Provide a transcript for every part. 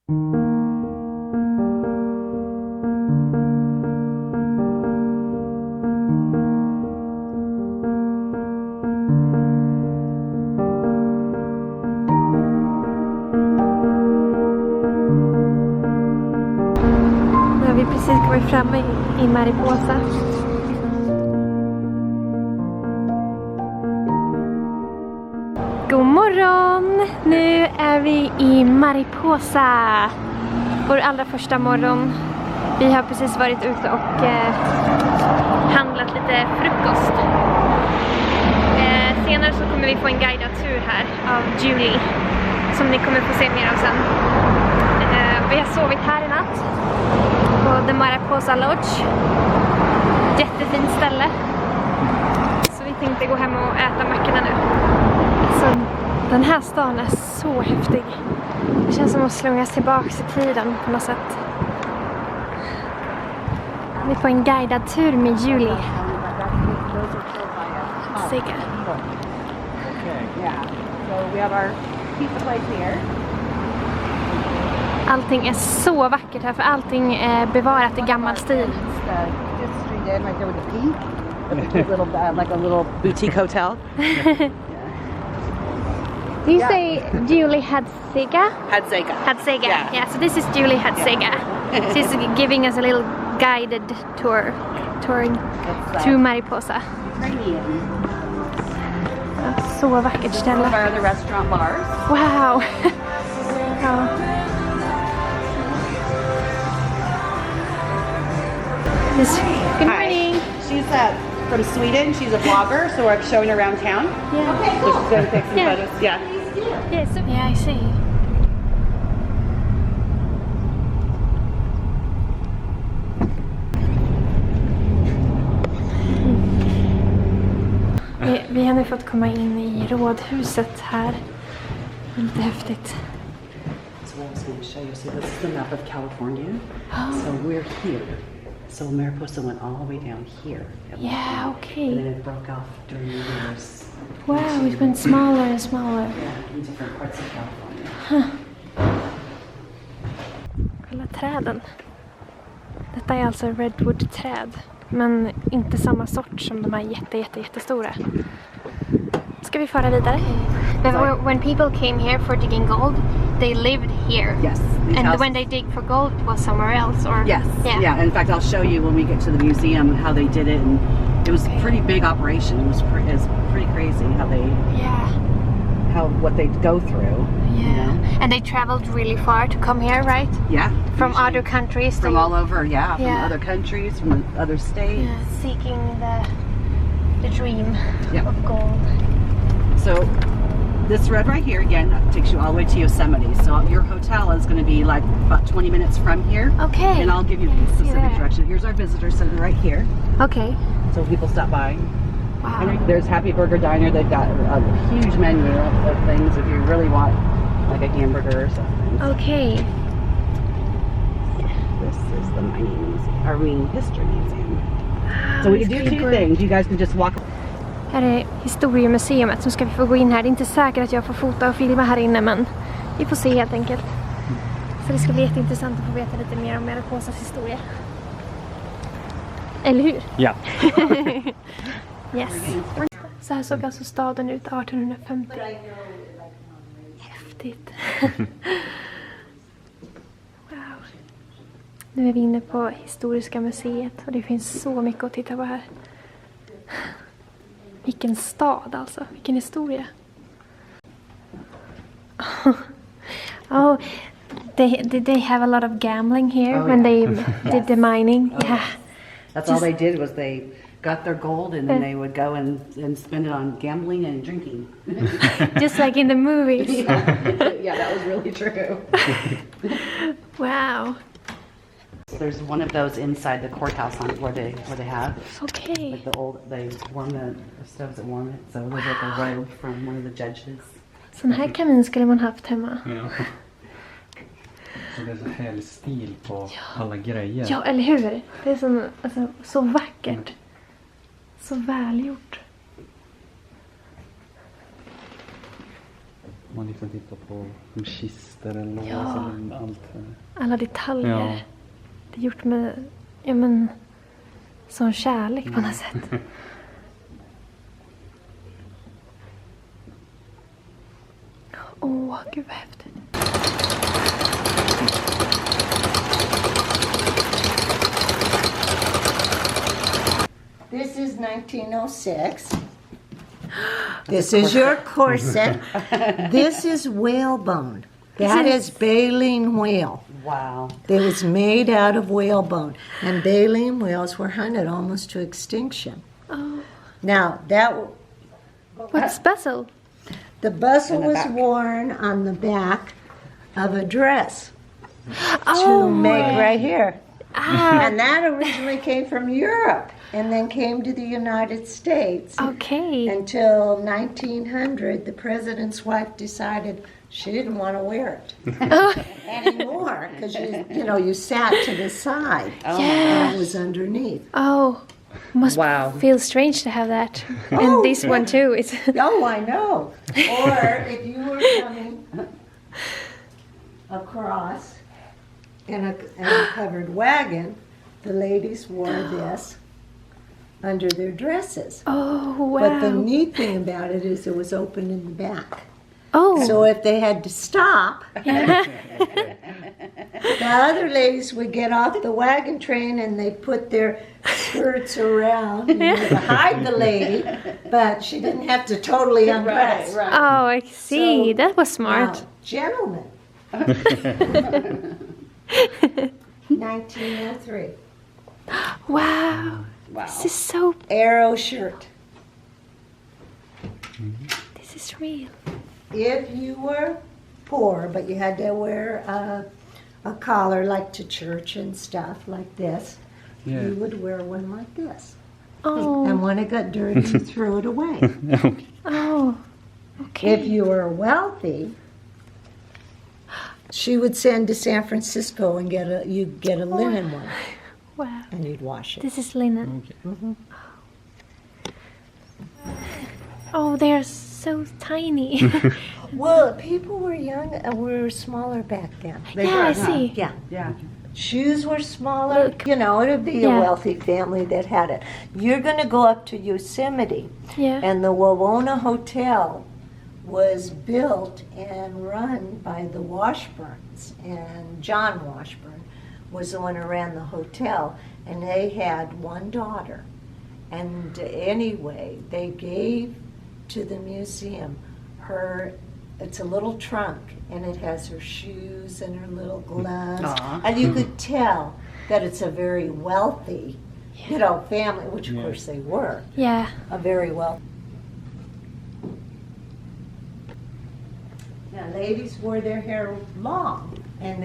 Vi precis kommit framme i Mariposa. God morgon! Nu är vi i Mariposa. Vår allra första morgon. Vi har precis varit ute och handlat lite frukost. Senare så kommer vi få en guidad tur här av Julie, som ni kommer få se mer av sen. Vi har sovit här i natt på The Mariposa Lodge. Jättefint ställe. Så vi tänkte gå hem och äta mackorna nu. Så den här stan är så häftig. Det känns som att slungas tillbaka i tiden på något sätt. Vi får en guidad tur med Julie. Sega. Allting är så vackert här, för allting är bevarat i gammal stil. Like a little boutique hotel. Do you say Julie Hadsega? Hadsega. Hadsega. Yeah, so this is Julie Hadsega. She's giving us a little guided touring through Mariposa. Så vackert ställe. One of our other restaurant bars. Wow. Ja. Good morning. She's from Sweden. She's a vlogger, so I'm showing her around town. Yeah. So she's going to take some photos. Yeah. Yes. Yeah, I see. Vi har nu fått komma in i rådhuset här. Lite häftigt. So what I was going to show you, so this is the map of California. So we're here. So Mariposa went all the way down here. Yeah, okay. And then it broke off during the years. Wow, it went smaller and smaller. Yeah, in different parts of California. Kolla träden. Detta är alltså redwood-träd. Men inte samma sort som de här jättestora. Ska vi fara vidare? When people came here for digging gold, they lived here. Yes. And when they dig for gold, it was somewhere else, or yes. Yeah. In fact, I'll show you when we get to the museum how they did it, and it was a pretty big operation. It was pretty crazy how they what they go through. Yeah. You know? And they traveled really far to come here, right? Yeah. From other countries. From all over, from other countries, from other states. Yeah, seeking the dream of gold. So this road right here again takes you all the way to Yosemite. So your hotel is going to be like about 20 minutes from here. Okay. And I'll give you the specific direction. Here's our visitor center right here. Okay. So people stop by. Wow. And there's Happy Burger Diner. They've got a huge menu of things if you really want like a hamburger or something. Okay. This is the History Museum. So we can do two things. You guys can just walk. Här är historiemuseet, så ska vi få gå in här. Det är inte säkert att jag får fota och filma här inne, men vi får se helt enkelt. Så det ska bli jätteintressant att få veta lite mer om Mariposas historia. Eller hur? Ja. Yes. Så här såg alltså staden ut 1850. Häftigt. Wow. Nu är vi inne på Historiska museet och det finns så mycket att titta på här. Vilken stad alltså, vilken historia. Oh, they have a lot of gambling here when they did the mining. Yeah. That's all they did was they got their gold and then they would go and spend it on gambling and drinking. Just like in the movies. Yeah, that was really true. Wow. There's one of those inside the courthouse on where they have. Okay. Like they warm the stoves that warm it. So there's like a robe from one of the judges. Sån här kamin skulle man haft hemma. Ja. Så det är så härlig stil på alla grejer. Ja, eller hur? Det är som, alltså, så vackert. Så välgjort. Man liksom tittar på om kister eller lås eller allt. Alla detaljer. Ja. Det är gjort med, ja men, sån kärlek på något sätt. Åh, gud vad häftigt. This is 1906. This is your corset. This is whalebone. That is baleen whale. Wow. It was made out of whalebone. And baleen whales were hunted almost to extinction. Oh. Now, that What's special? the bustle In the was back. worn on the back of a dress Oh, to make right here. Ah, And that originally came from Europe and then came to the United States. okay. Until 1900, the president's wife decided she didn't want to wear it anymore because you sat to the side and it was underneath. Oh, must Wow. feel strange to have that. And this one too. It's Oh, I know. Or if you were coming across in a covered wagon, the ladies wore this under their dresses. oh But the wow. neat thing about it is it was open in the back. Oh, So if they had to stop, the other ladies would get off the wagon train and they put their skirts around to hide the lady, but she didn't have to totally undress. oh, I see. So, That was smart. Now, gentlemen, 1903, Wow. Wow. This is so. arrow shirt. This is real. If you were poor, but you had to wear a collar like to church and stuff like this, Yeah. you would wear one like this. Oh, And when it got dirty, you threw it away. Okay. oh. Okay. If you were wealthy, she would send to San Francisco and you'd get a linen one, Wow. and you'd wash it. This is linen. Okay. Oh, they're so tiny. Well, people were were smaller back then. Yeah, I see. Yeah. Yeah. Shoes were smaller. Look. It'd be Yeah. a wealthy family that had it. You're going to go up to Yosemite, Yeah. and the Wawona Hotel was built and run by the Washburns, and John Washburn was the one who ran the hotel, and they had one daughter. And anyway, they gave to the museum it's a little trunk, and it has her shoes and her little gloves. Aw. And you could tell that it's a very wealthy, family, which of Yeah. course they were, Yeah. a very wealthy. Now, ladies wore their hair long, and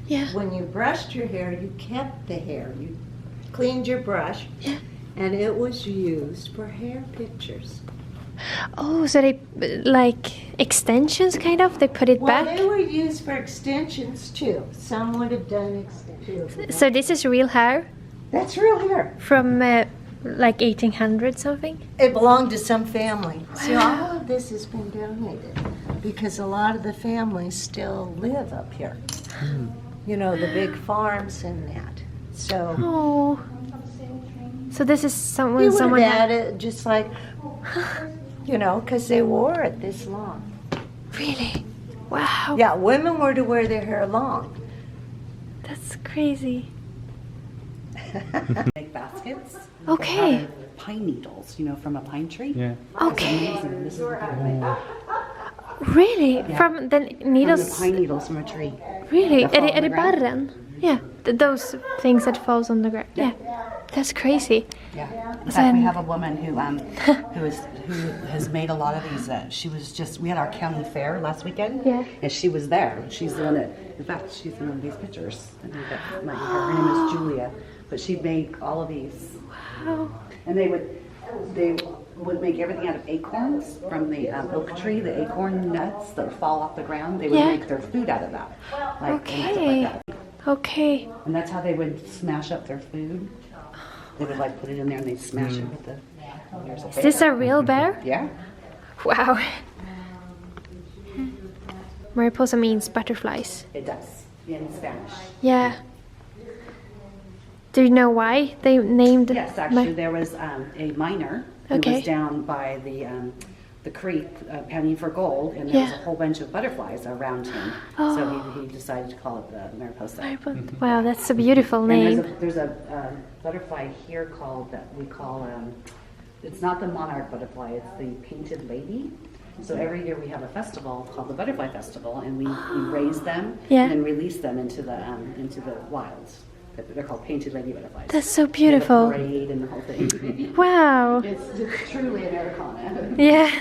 Yeah. when you brushed your hair, you kept the hair. You cleaned your brush, and it was used for hair pictures. Oh, so they like extensions, kind of. They put it Well, back. they were used for extensions too. Some would have done extensions. So this is real hair That's real hair. from like 1800 something. It belonged to some family. See, all of this has been donated because a lot of the families still live up here. The big farms and that. So Oh. So this is someone. you would Someone. have had it just like, because they wore it this long. Really? Wow. Yeah, women were to wear their hair long. That's crazy. Make baskets. Okay. Out of pine needles, from a pine tree. Yeah. Okay. Amazing. This is what they make. Really? From the From the needles? pine needles from a tree. Really? that fall Är on det the ground? barren? Yeah. Those things that falls on the ground. Yeah. That's crazy. Yeah. In Then- fact, we have a woman who has made a lot of these. We had our county fair last weekend. Yeah. And she was there. She's the one that, in fact, she's in one of these pictures. I think that might be her. Her name is Julia. But she made all of these. Wow. And they would make everything out of acorns from the oak tree, the acorn nuts that fall off the ground. They would Yeah. make their food out of that. And stuff Okay. like that. Okay. And that's how they would smash up their food. They would put it in there and they'd smash it with the. There's a Is this a real bear? Yeah. Wow. Mariposa means butterflies. It does, in Spanish. Yeah. Do you know why they named? Yes, actually, there was a miner who Okay. was down by the creek panning for gold, and there was a whole bunch of butterflies around him. So he decided to call it the Mariposa. Wow, that's a beautiful name. And there's a butterfly here called that we call it's not the monarch butterfly, it's the painted lady. So every year we have a festival called the Butterfly Festival, and we raise them and then release them into the wilds. They're called painted lady butterflies. That's so beautiful. They have a parade and the whole thing. Wow. It's truly Americana. Yeah.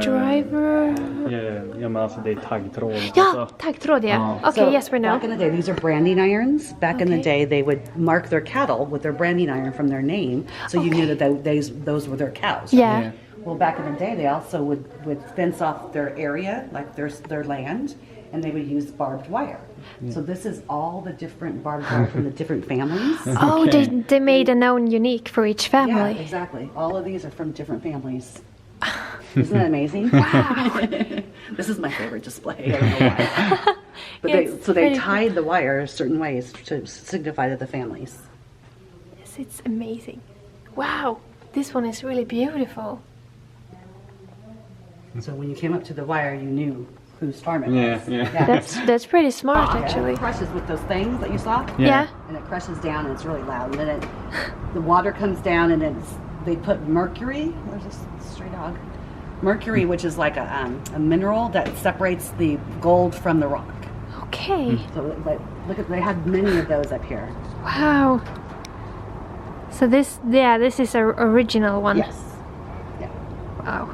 Driver. Ja, men alltså det är taggtråd. Ja, taggtråd, ja. Okay, So, yes, we know. back in the day, these are branding irons. Back in the day, they would mark their cattle with their branding iron from their name, so you knew that those were their cows. Yeah. Well, back in the day, they also would fence off their area, like their land, and they would use barbed wire. So this is all the different barbed wire from the different families. Oh, they made a known unique for each family. Yeah, exactly. All of these are from different families. Isn't that amazing? Wow. This is my favorite display. I don't know why. But they tied the wire certain ways to signify the families. Yes, it's amazing. Wow, this one is really beautiful. So when you came up to the wire, you knew whose farm it was. Yeah. That's pretty smart, actually. It crushes with those things that you saw. Yeah. And it crushes down and it's really loud. And then the water comes down and they put mercury. There's a stray dog. Mercury, which is like a mineral that separates the gold from the rock. Okay. So look at, they had many of those up here. Wow. So this is a original one. Yes. Yeah. Wow.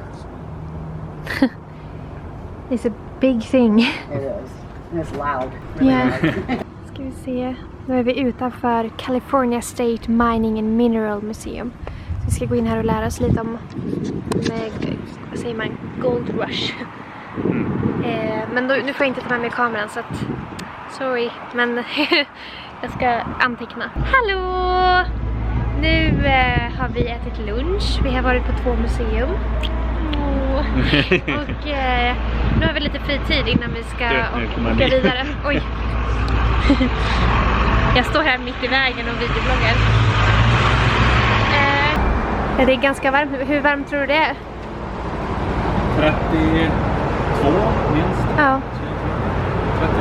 It's a big thing. It is. And it's loud. Really Yeah. loud. Ska vi se. Nu är vi utanför California State Mining and Mineral Museum. Så vi ska gå in här och lära oss lite om vad säger man? Gold Rush. Men nu får jag inte ta med mig kameran så att sorry, men jag ska anteckna. Hallå! Nu har vi ätit lunch. Vi har varit på 2 museum. Och nu har vi lite fritid innan vi ska åka vidare. Oj. Jag står här mitt i vägen och videobloggar. Det är ganska varmt. Hur varmt tror du det är? 32 minst. Ja. 30,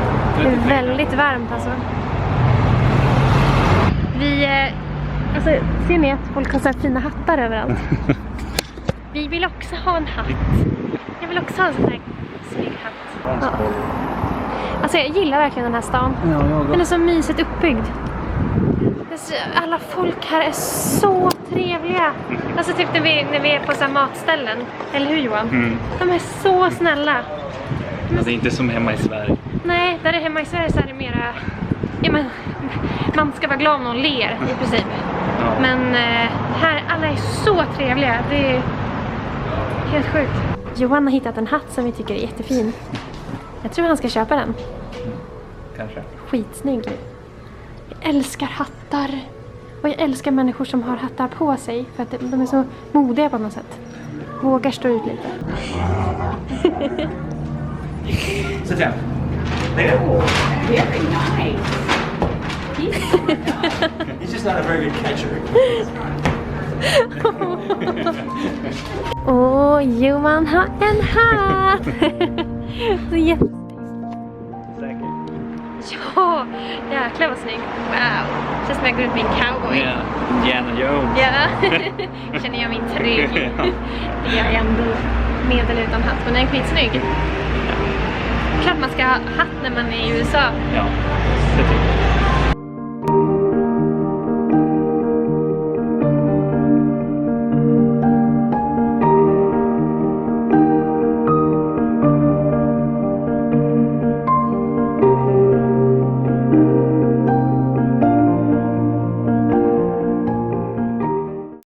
Det är väldigt varmt alltså. Alltså, ser ni att folk har så här fina hattar överallt? Vi vill också ha en hatt. Jag vill också ha en sån här snygg hatt. Ja. Alltså jag gillar verkligen den här stan. Den är så mysigt uppbyggd. Alla folk här är så trevliga. Alltså typ när vi är på så här matställen. Eller hur, Johan? De är så snälla. Det är inte som hemma i Sverige. Nej, där är hemma i Sverige så är det mera... Ja, men, man ska vara glad om någon ler i princip. Ja. Men här, alla är så trevliga. Det är helt sjukt. Johan har hittat en hatt som vi tycker är jättefin. Jag tror han ska köpa den. Kanske. Skitsnygg. Jag älskar hattar. Och jag älskar människor som har hattar på sig. För att de är så modiga på något sätt. Vågar stå ut lite. Sit down. Very nice. He's just not a very good catcher. Åh, Johan har en hatt! Så jättesnygg. Ja, jäklar vad snygg. Wow. Känns som jag går runt med en cowboy. Ja, Indiana Jones. Ja, känner jag mig trygg. Det är ändå medel utan hatt, men den är skitsnygg. Klart man ska ha hatt när man är i USA. Ja, det tycker jag.